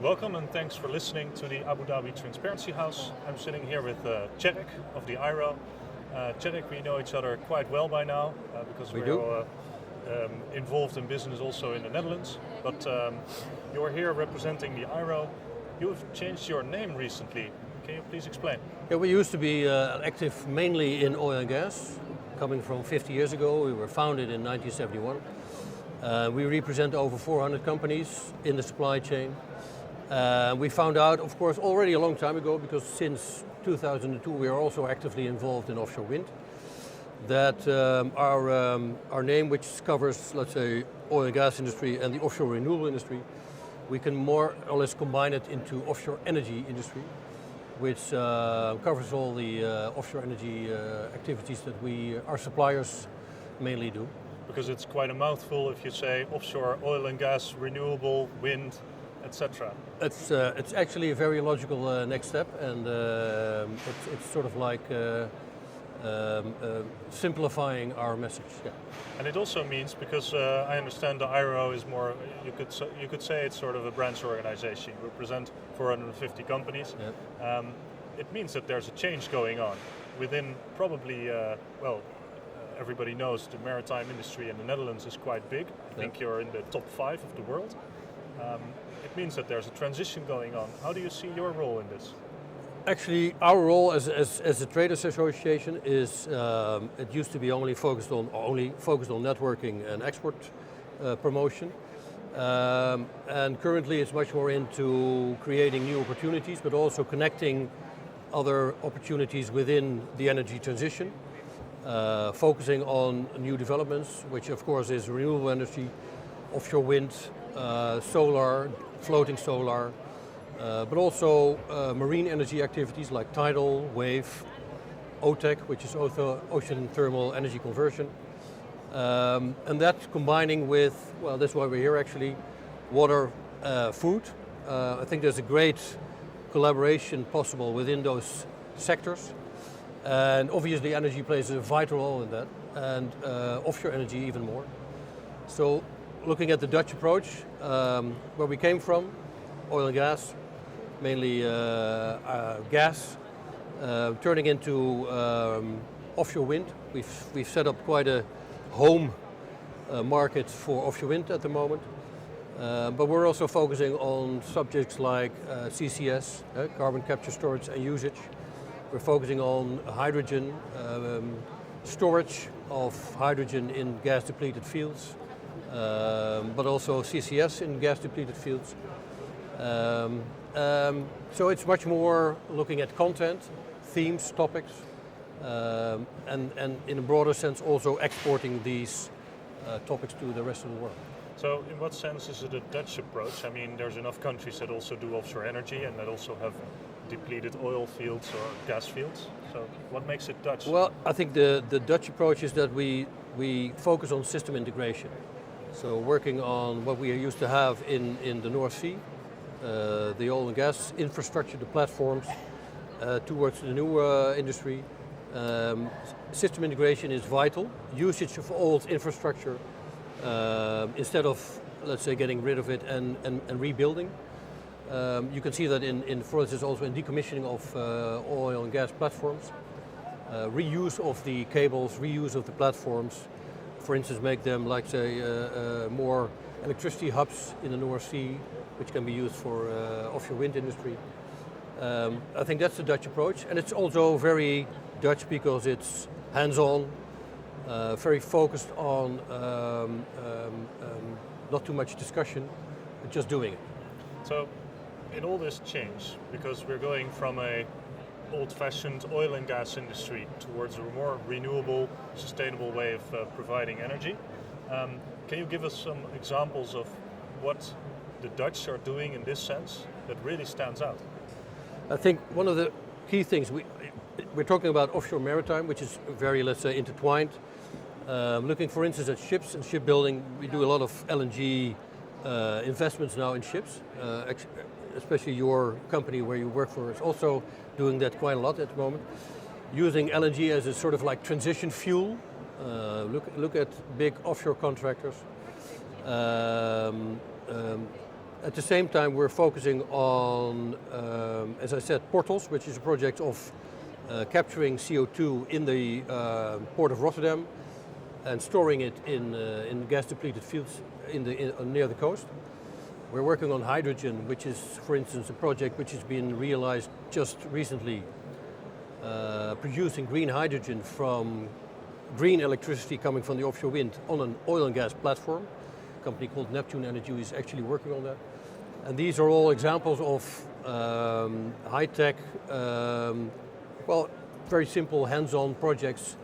Welcome and thanks for listening to the Abu Dhabi Transparency House. I'm sitting here with Tjerk of the IRO. Tjerk, we know each other quite well by now because we're all, involved in business also in the Netherlands. But you're here representing the IRO. You've changed your name recently. Can you please explain? Yeah, we used to be active mainly in oil and gas. Coming from 50 years ago, we were founded in 1971. We represent over 400 companies in the supply chain. We found out, of course, already a long time ago, because since 2002 we are also actively involved in offshore wind, that our name, which covers, let's say, oil and gas industry and the offshore renewable industry, we can more or less combine it into offshore energy industry, which covers all the offshore energy activities that our suppliers mainly do. Because it's quite a mouthful if you say offshore oil and gas, renewable, wind, etc. It's actually a very logical next step, and it's sort of like simplifying our message. Yeah. And it also means, because I understand the IRO is more, you could say it's sort of a branch organization. We represent 450 companies. Yeah. It means that there's a change going on within probably, everybody knows the maritime industry in the Netherlands is quite big. I think you're in the top 5 of the world. It means that there's a transition going on. How do you see your role in this? Actually, our role as a traders association is, it used to be only focused on networking and export promotion. And currently it's much more into creating new opportunities, but also connecting other opportunities within the energy transition. Focusing on new developments, which of course is renewable energy, offshore wind, solar, floating solar, but also marine energy activities like tidal, wave, OTEC, which is ocean thermal energy conversion. And that combining with, well, that's why we're here actually, water, food. I think there's a great collaboration possible within those sectors. And obviously energy plays a vital role in that, and offshore energy even more. So looking at the Dutch approach, where we came from, oil and gas, mainly gas, turning into offshore wind. We've set up quite a home market for offshore wind at the moment. But we're also focusing on subjects like CCS, carbon capture, storage and usage. We're focusing on hydrogen, storage of hydrogen in gas depleted fields, but also CCS in gas depleted fields. So it's much more looking at content, themes, topics, and in a broader sense also exporting these topics to the rest of the world. So in what sense is it a Dutch approach? I mean, there's enough countries that also do offshore energy and that also have depleted oil fields or gas fields. So what makes it Dutch? Well, I think the Dutch approach is that we focus on system integration. So working on what we used to have in the North Sea, the oil and gas infrastructure, the platforms, towards the new industry. System integration is vital. Usage of old infrastructure instead of, let's say, getting rid of it and rebuilding. You can see that for instance, also in decommissioning of oil and gas platforms. Reuse of the cables, reuse of the platforms. For instance, make them, like say, more electricity hubs in the North Sea, which can be used for offshore wind industry. I think that's the Dutch approach, and it's also very Dutch because it's hands-on, very focused on not too much discussion, but just doing it. So, in all this change, because we're going from a old-fashioned oil and gas industry towards a more renewable, sustainable way of providing energy, can you give us some examples of what the Dutch are doing in this sense that really stands out? I think one of the key things, we're talking about offshore maritime, which is very, let's say, intertwined. Looking, for instance, at ships and shipbuilding, we do a lot of LNG investments now in ships. Especially your company where you work for is also doing that quite a lot at the moment. Using LNG as a sort of like transition fuel. Look at big offshore contractors. At the same time, we're focusing on, as I said, portals, which is a project of capturing CO2 in the port of Rotterdam and storing it in gas-depleted fields near the coast. We're working on hydrogen, which is, for instance, a project which has been realized just recently, producing green hydrogen from green electricity coming from the offshore wind on an oil and gas platform. A company called Neptune Energy is actually working on that. And these are all examples of high-tech, very simple hands-on projects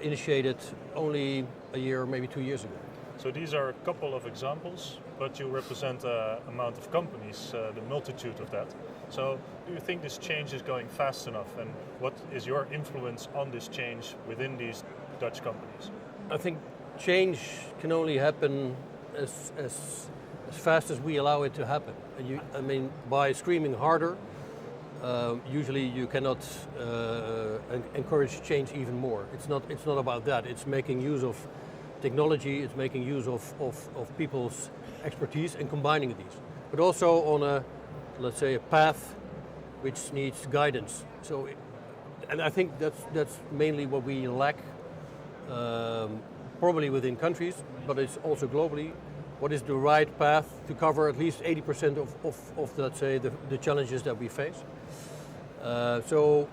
initiated only a year, maybe 2 years ago. So these are a couple of examples, but you represent an amount of companies, the multitude of that. So do you think this change is going fast enough, and what is your influence on this change within these Dutch companies? I think change can only happen as fast as we allow it to happen. By screaming harder, usually you cannot encourage change even more. It's not about that. It's making use of technology, it's making use of people's expertise and combining these. But also on a, let's say, a path which needs guidance. And I think that's mainly what we lack, probably within countries, but it's also globally. What is the right path to cover at least 80% of let's say, the challenges that we face? So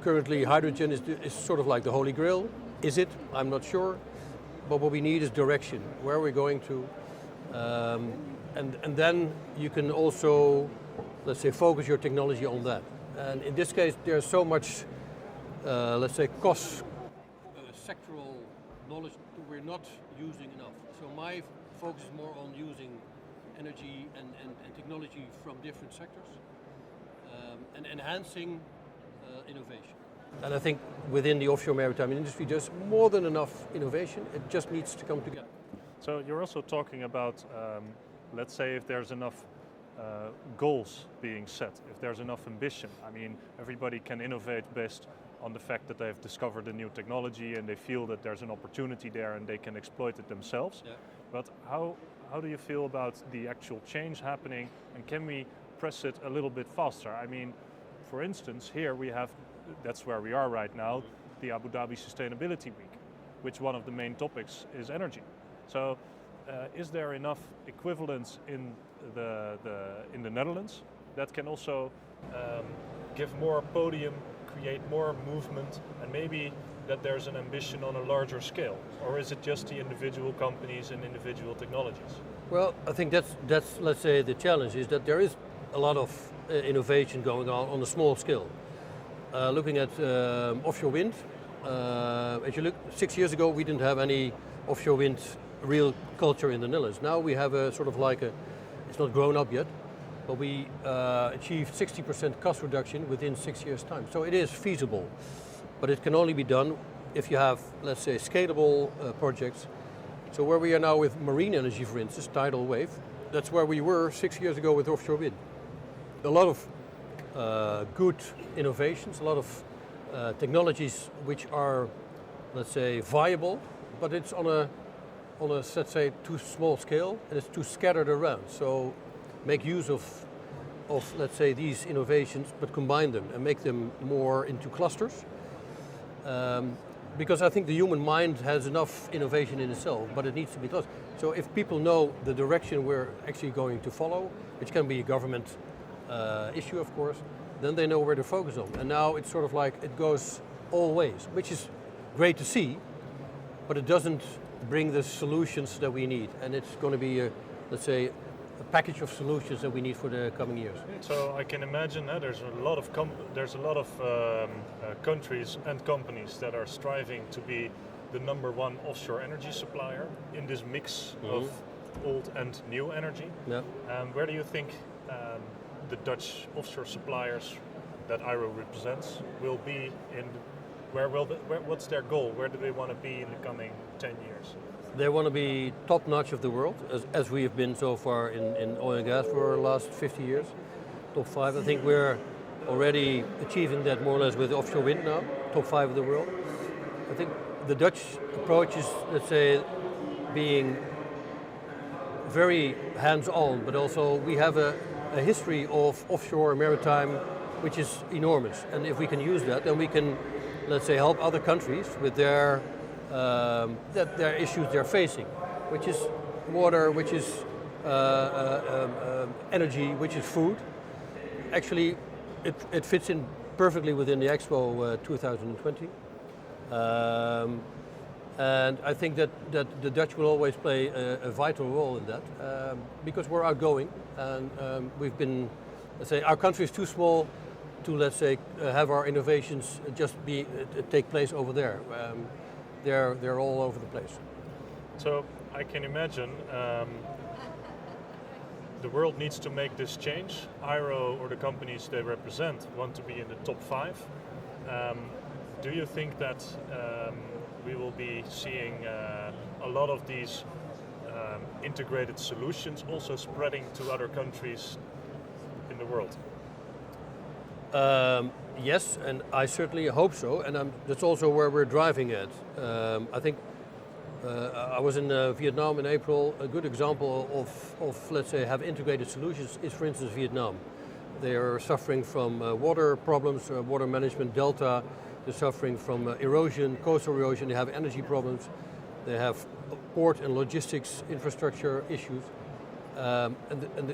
currently hydrogen is sort of like the holy grail. Is it? I'm not sure. But what we need is direction, where we're going to. And then you can also, let's say, focus your technology on that. And in this case, there's so much, let's say, cost sectoral knowledge that we're not using enough. So my focus is more on using energy and technology from different sectors and enhancing innovation. And I think within the offshore maritime industry, there's more than enough innovation. It just needs to come together. So you're also talking about, let's say, if there's enough goals being set, if there's enough ambition. I mean, everybody can innovate based on the fact that they've discovered a new technology and they feel that there's an opportunity there and they can exploit it themselves. Yeah. But how do you feel about the actual change happening, and can we press it a little bit faster? I mean, for instance, here we have, that's where we are right now, the Abu Dhabi Sustainability Week, which one of the main topics is energy. So is there enough equivalence in the Netherlands that can also give more podium, create more movement, and maybe that there's an ambition on a larger scale? Or is it just the individual companies and individual technologies? Well, I think that's let's say, the challenge is that there is a lot of innovation going on a small scale. Looking at offshore wind, as you look, 6 years ago we didn't have any offshore wind real culture in the Netherlands. Now we have a sort of like it's not grown up yet, but we achieved 60% cost reduction within 6 years' time. So it is feasible, but it can only be done if you have, let's say, scalable projects. So where we are now with marine energy, for instance, tidal wave, that's where we were 6 years ago with offshore wind. A lot of good innovations, a lot of technologies which are, let's say, viable, but it's on a let's say, too small scale, and it's too scattered around. So make use of let's say, these innovations, but combine them and make them more into clusters. Because I think the human mind has enough innovation in itself, but it needs to be clustered. So if people know the direction we're actually going to follow, which can be a government issue, of course, then they know where to focus on. And now it's sort of like it goes all ways, which is great to see, but it doesn't bring the solutions that we need. And it's going to be, let's say, a package of solutions that we need for the coming years. So I can imagine there's a lot of countries and companies that are striving to be the #1 offshore energy supplier in this mix of old and new energy. Yeah. Where do you think the Dutch offshore suppliers that IRO represents will be in? What's their goal? Where do they want to be in the coming 10 years? They want to be top notch of the world, as we have been so far in oil and gas for the last 50 years. Top 5. I think we're already achieving that more or less with offshore wind now, top 5 of the world. I think the Dutch approach is, let's say, being very hands-on, but also we have a history of offshore maritime which is enormous. And if we can use that, then we can, let's say, help other countries with their issues they're facing, which is water, which is energy, which is food. Actually, it fits in perfectly within the Expo 2020. And I think that the Dutch will always play a vital role in that because we're outgoing and we've been, let's say, our country is too small to, let's say, have our innovations just take place over there. They're all over the place. So I can imagine the world needs to make this change. IRO or the companies they represent want to be in the top 5. Do you think that we will be seeing a lot of these integrated solutions also spreading to other countries in the world? Yes, and I certainly hope so, and that's also where we're driving at. I think I was in Vietnam in April. A good example of, let's say, have integrated solutions is, for instance, Vietnam. They are suffering from water problems, water management, delta. They're suffering from erosion, coastal erosion. They have energy problems. They have port and logistics infrastructure issues. And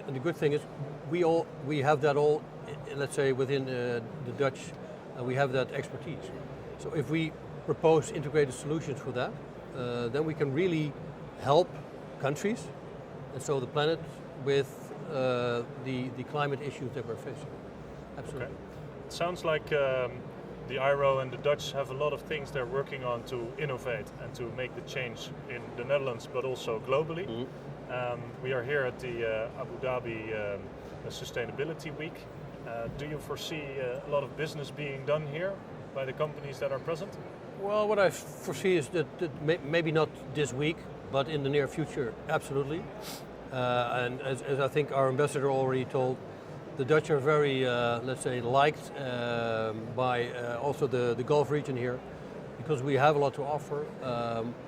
the good thing is, we have that all, let's say, within the Dutch. We have that expertise. So if we propose integrated solutions for that, then we can really help countries and so the planet with the climate issues that we're facing. Absolutely. Okay. It sounds like the IRO and the Dutch have a lot of things they're working on to innovate and to make the change in the Netherlands, but also globally. Mm-hmm. We are here at the Abu Dhabi Sustainability Week. Do you foresee a lot of business being done here by the companies that are present? Well, what I foresee is that maybe not this week, but in the near future, absolutely. And as I think our ambassador already told, the Dutch are very, let's say, liked by also the Gulf region here, because we have a lot to offer,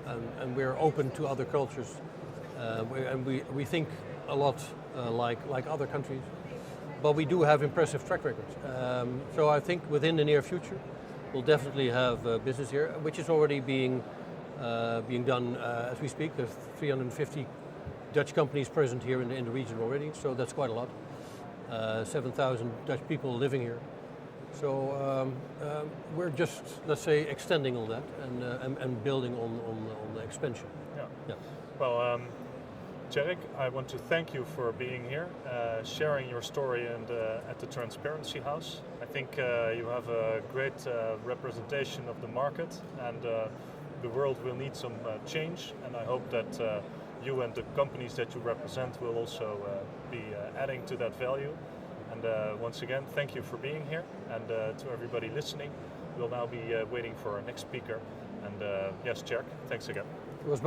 and we're open to other cultures, and we think a lot like other countries, but we do have impressive track records. So I think within the near future, we'll definitely have business here, which is already being done as we speak. There's 350 Dutch companies present here in the region already, so that's quite a lot. 7,000 Dutch people living here. So we're just, let's say, extending on that and building on the expansion. Yeah. Well, Tjerk, I want to thank you for being here, sharing your story at the Transparency House. I think you have a great representation of the market, and the world will need some change, and I hope that you and the companies that you represent will also be adding to that value. And once again, thank you for being here, and to everybody listening, we'll now be waiting for our next speaker. And yes, Tjerk, thanks again. It was